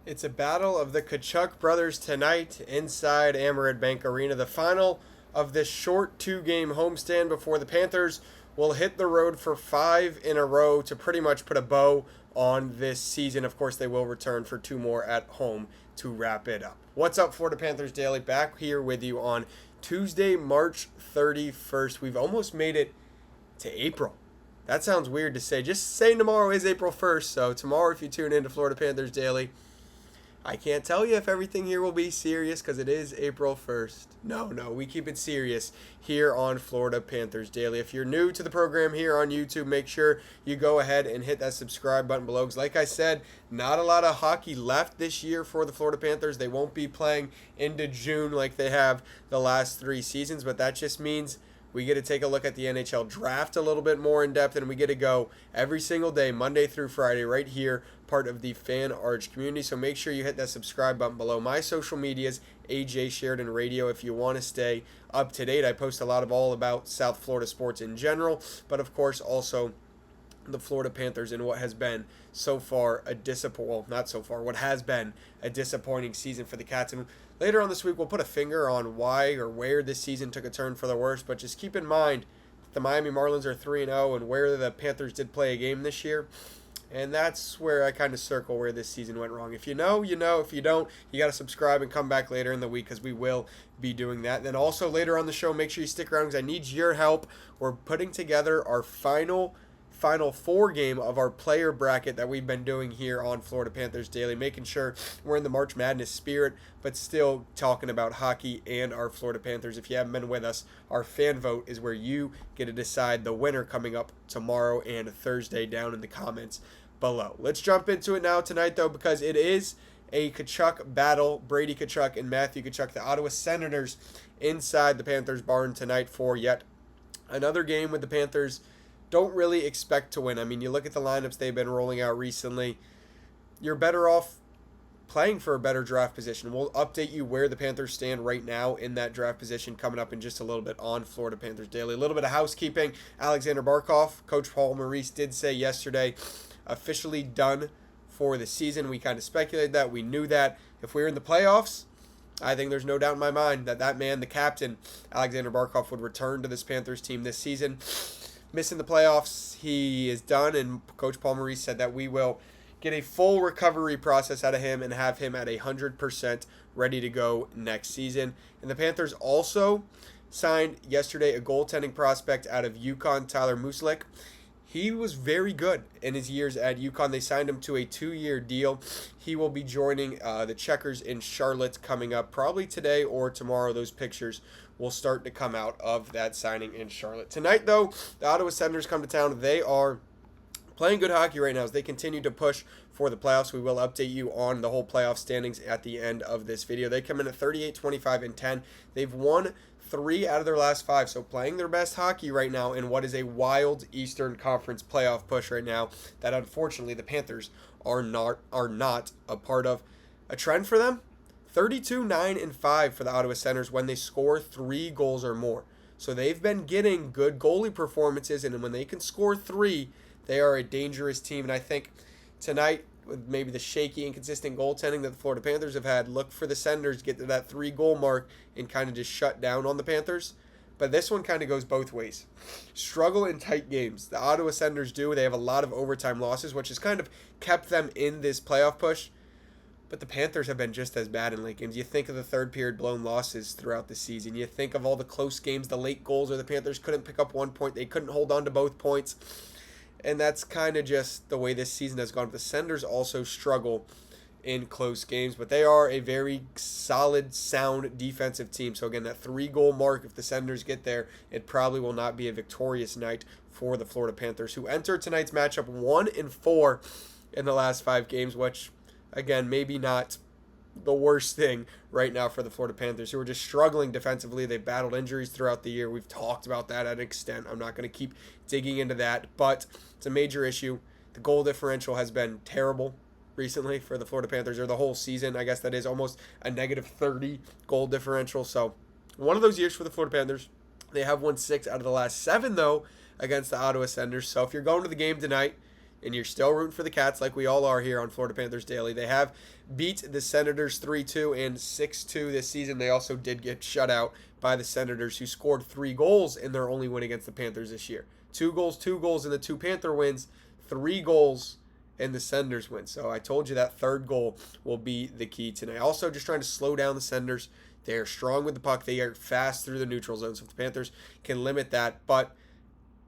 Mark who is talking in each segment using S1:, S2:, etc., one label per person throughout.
S1: It's a battle of the Kachuk brothers tonight inside Amerant Bank Arena. The final of this short two-game homestand before the Panthers will hit the road for 5 in a row to pretty much put a bow on this season. Of course, they will return for 2 more at home to wrap it up. What's up, Florida Panthers Daily? Back here with you on Tuesday, March 31st. We've almost made it to April. That sounds weird to say. Just saying tomorrow is April 1st. So tomorrow, if you tune in to Florida Panthers Daily, I can't tell you if everything here will be serious because it is April 1st. No, we keep it serious here on Florida Panthers Daily. If you're new to the program here on YouTube, make sure you go ahead and hit that subscribe button below. Because like I said, not a lot of hockey left this year for the Florida Panthers. They won't be playing into June like they have the last 3 seasons, but that just means we get to take a look at the NHL draft a little bit more in depth, and we get to go every single day, Monday through Friday, right here, part of the Fan Arch community. So make sure you hit that subscribe button below. My social medias, AJ Sheridan Radio, if you want to stay up to date. I post a lot of all about South Florida sports in general, but of course also the Florida Panthers and what has been so far what has been a disappointing season for the Cats. And later on this week, we'll put a finger on why or where this season took a turn for the worse. But just keep in mind that the Miami Marlins are 3-0 and where the Panthers did play a game this year. And that's where I kind of circle where this season went wrong. If you know, you know. If you don't, you got to subscribe and come back later in the week because we will be doing that. And then also later on the show, make sure you stick around because I need your help. We're putting together our final 4 game of our player bracket that we've been doing here on Florida Panthers Daily, making sure we're in the March Madness spirit, but still talking about hockey and our Florida Panthers. If you haven't been with us, our fan vote is where you get to decide the winner coming up tomorrow and Thursday down in the comments below. Let's jump into it now tonight, though, because it is a Kachuk battle. Brady Kachuk and Matthew Kachuk, the Ottawa Senators, inside the Panthers barn tonight for yet another game with the Panthers don't really expect to win. I mean, you look at the lineups they've been rolling out recently, you're better off playing for a better draft position. We'll update you where the Panthers stand right now in that draft position coming up in just a little bit on Florida Panthers Daily. A little bit of housekeeping. Alexander Barkov, Coach Paul Maurice did say yesterday, officially done for the season. We kind of speculated that. We knew that. If we were in the playoffs, I think there's no doubt in my mind that man, the captain, Alexander Barkov, would return to this Panthers team this season. Missing the playoffs, he is done, and Coach Paul Maurice said that we will get a full recovery process out of him and have him at 100% ready to go next season. And the Panthers also signed yesterday a goaltending prospect out of UConn, Tyler Muslik. He was very good in his years at UConn. They signed him to a 2-year deal. He will be joining the Checkers in Charlotte coming up probably today or tomorrow. Those pictures will start to come out of that signing in Charlotte. Tonight, though, the Ottawa Senators come to town. They are playing good hockey right now as they continue to push for the playoffs. We will update you on the whole playoff standings at the end of this video. They come in at 38, 25, and 10. They've won 3 out of their last 5, so playing their best hockey right now in what is a wild Eastern Conference playoff push right now that unfortunately the Panthers are not a part of. A trend for them, 32, 9, and 5 for the Ottawa Senators when they score 3 goals or more. So they've been getting good goalie performances, and when they can score 3, they are a dangerous team. And I think tonight, with maybe the shaky, inconsistent goaltending that the Florida Panthers have had, look for the Senators to get to that 3-goal mark and kind of just shut down on the Panthers. But this one kind of goes both ways. Struggle in tight games. The Ottawa Senators do. They have a lot of overtime losses, which has kind of kept them in this playoff push. But the Panthers have been just as bad in late games. You think of the third period blown losses throughout the season. You think of all the close games, the late goals where the Panthers couldn't pick up 1 point. They couldn't hold on to both points. And that's kind of just the way this season has gone. The Senators also struggle in close games, but they are a very solid, sound defensive team. So again, that 3-goal mark, if the Senators get there, it probably will not be a victorious night for the Florida Panthers, who enter tonight's matchup 1-4 in the last 5 games, which, again, maybe not the worst thing right now for the Florida Panthers, who are just struggling defensively. They've battled injuries throughout the year. We've talked about that at an extent. I'm not going to keep digging into that, but it's a major issue. The goal differential has been terrible recently for the Florida Panthers, or the whole season. I guess that is almost a negative 30 goal differential. So one of those years for the Florida Panthers. They have won 6 out of the last 7, though, against the Ottawa Senators. So if you're going to the game tonight, and you're still rooting for the Cats like we all are here on Florida Panthers Daily. They have beat the Senators 3-2 and 6-2 this season. They also did get shut out by the Senators, who scored 3 goals in their only win against the Panthers this year. 2 goals in the 2 Panther wins, 3 goals in the Senators win. So I told you that third goal will be the key tonight. Also, just trying to slow down the Senators. They are strong with the puck. They are fast through the neutral zone. So if the Panthers can limit that, but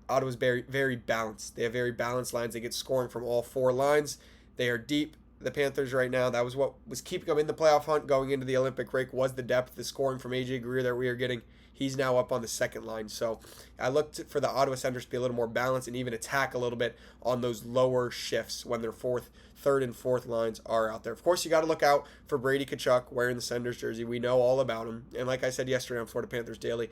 S1: Ottawa's very, very balanced. They have very balanced lines. They get scoring from all 4 lines. They are deep. The Panthers right now, that was what was keeping them in the playoff hunt going into the Olympic break, was the depth, the scoring from AJ Greer that we are getting. He's now up on the second line. So I looked for the Ottawa Senators to be a little more balanced and even attack a little bit on those lower shifts when their third and fourth lines are out there. Of course, you got to look out for Brady Tkachuk wearing the Senators jersey. We know all about him. And like I said yesterday on Florida Panthers Daily,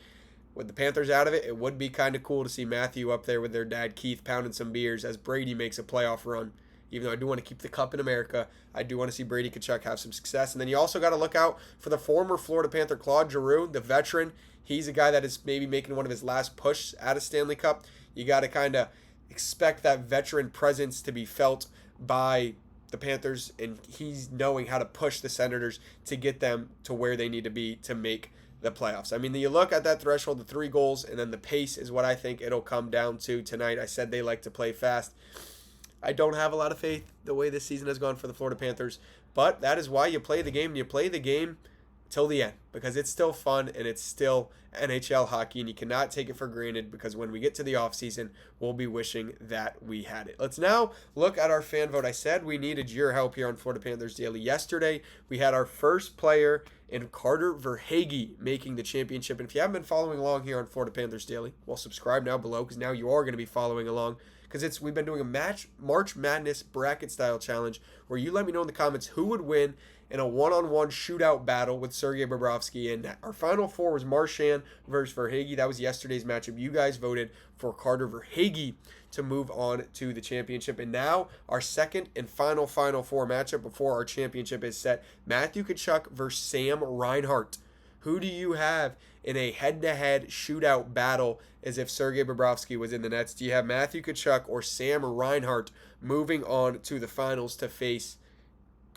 S1: with the Panthers out of it, it would be kind of cool to see Matthew up there with their dad Keith pounding some beers as Brady makes a playoff run. Even though I do want to keep the cup in America, I do want to see Brady Tkachuk have some success. And then you also got to look out for the former Florida Panther Claude Giroux, the veteran. He's a guy that is maybe making one of his last push at a Stanley Cup. You got to kind of expect that veteran presence to be felt by the Panthers, and he's knowing how to push the Senators to get them to where they need to be to make the playoffs. I mean, you look at that threshold, the 3 goals, and then the pace is what I think it'll come down to tonight. I said they like to play fast. I don't have a lot of faith the way this season has gone for the Florida Panthers, but that is why you play the game. You play the game till the end because it's still fun and it's still NHL hockey, and you cannot take it for granted because when we get to the offseason, we'll be wishing that we had it. Let's now look at our fan vote. I said we needed your help here on Florida Panthers Daily. Yesterday, we had our first player in Carter Verhaeghe making the championship. And if you haven't been following along here on Florida Panthers Daily, well, subscribe now below because now you are going to be following along. Because we've been doing a March Madness bracket style challenge where you let me know in the comments who would win in a one-on-one shootout battle with Sergei Bobrovsky. And our final 4 was Marchand versus Verhaeghe. That was yesterday's matchup. You guys voted for Carter Verhaeghe to move on to the championship. And now our second and final 4 matchup before our championship is set. Matthew Tkachuk versus Sam Reinhart. Who do you have in a head-to-head shootout battle as if Sergei Bobrovsky was in the nets? Do you have Matthew Tkachuk or Sam Reinhart moving on to the finals to face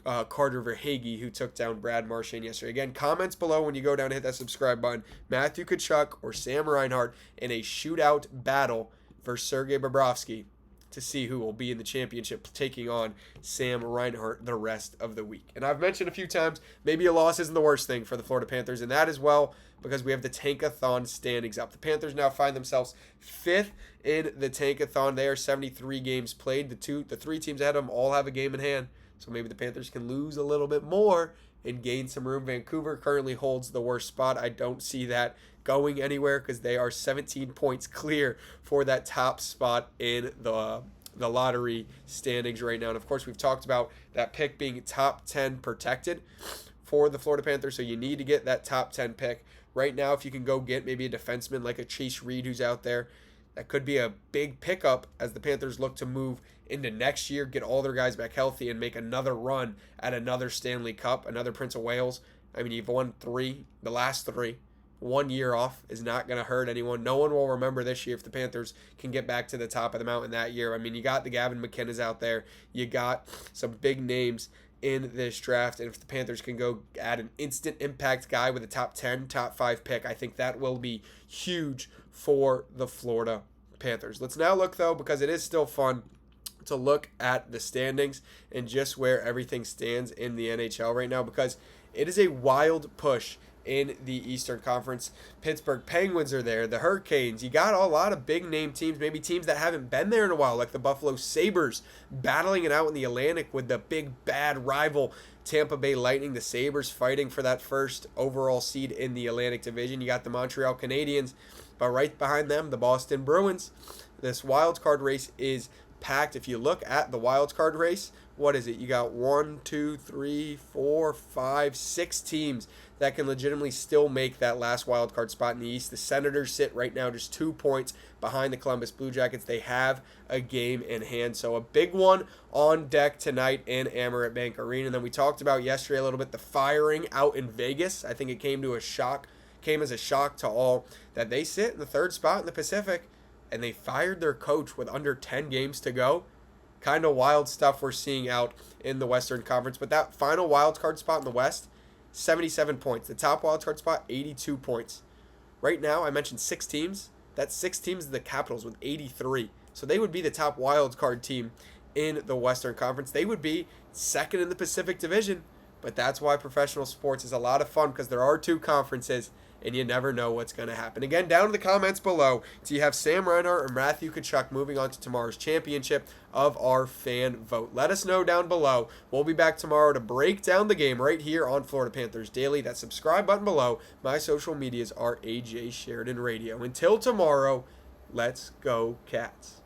S1: Carter Verhaeghe, who took down Brad Marchand yesterday? Again, comments below when you go down and hit that subscribe button. Matthew Tkachuk or Sam Reinhart in a shootout battle versus Sergei Bobrovsky to see who will be in the championship taking on Sam Reinhart the rest of the week. And I've mentioned a few times, maybe a loss isn't the worst thing for the Florida Panthers, and that as well because we have the Tankathon standings up. The Panthers now find themselves 5th in the Tankathon. They are 73 games played. The 3 teams ahead of them all have a game in hand, so maybe the Panthers can lose a little bit more and gain some room. Vancouver currently holds the worst spot. I don't see that going anywhere because they are 17 points clear for that top spot in the lottery standings right now. And of course, we've talked about that pick being top 10 protected for the Florida Panthers, so you need to get that top 10 pick. Right now, if you can go get maybe a defenseman like a Chase Reed who's out there, that could be a big pickup as the Panthers look to move into next year, get all their guys back healthy, and make another run at another Stanley Cup, another Prince of Wales. I mean, you've won 3, the last 3. 1 year off is not going to hurt anyone. No one will remember this year if the Panthers can get back to the top of the mountain that year. I mean, you got the Gavin McKennas out there. You got some big names in this draft. And if the Panthers can go add an instant impact guy with a top 10, top 5 pick, I think that will be huge for the Florida Panthers. Let's now look, though, because it is still fun to look at the standings and just where everything stands in the NHL right now, because it is a wild push in the Eastern Conference. Pittsburgh Penguins are there, the Hurricanes. You got a lot of big name teams, maybe teams that haven't been there in a while, like the Buffalo Sabres, battling it out in the Atlantic with the big bad rival Tampa Bay Lightning. The Sabres fighting for that first overall seed in the Atlantic Division. You got the Montreal Canadiens, but right behind them, the Boston Bruins. This wild card race is packed. If you look at the wild card race, what is it? You got 1, 2, 3, 4, 5, 6 teams that can legitimately still make that last wild card spot in the East. The Senators sit right now just 2 points behind the Columbus Blue Jackets. They have a game in hand, so a big one on deck tonight in Amerant Bank Arena. And then we talked about yesterday a little bit the firing out in Vegas. I think it came as a shock to all that they sit in the 3rd spot in the Pacific, and they fired their coach with under 10 games to go. Kind of wild stuff we're seeing out in the Western Conference. But that final wild card spot in the West, 77 points. The top wild card spot, 82 points. Right now, I mentioned 6 teams. That's 6 teams of the Capitals with 83. So they would be the top wild card team in the Western Conference. They would be second in the Pacific Division. But that's why professional sports is a lot of fun, because there are 2 conferences and you never know what's going to happen. Again, down in the comments below, do you have Sam Reinhart or Matthew Tkachuk moving on to tomorrow's championship of our fan vote? Let us know down below. We'll be back tomorrow to break down the game right here on Florida Panthers Daily. That subscribe button below. My social medias are AJ Sheridan Radio. Until tomorrow, let's go Cats.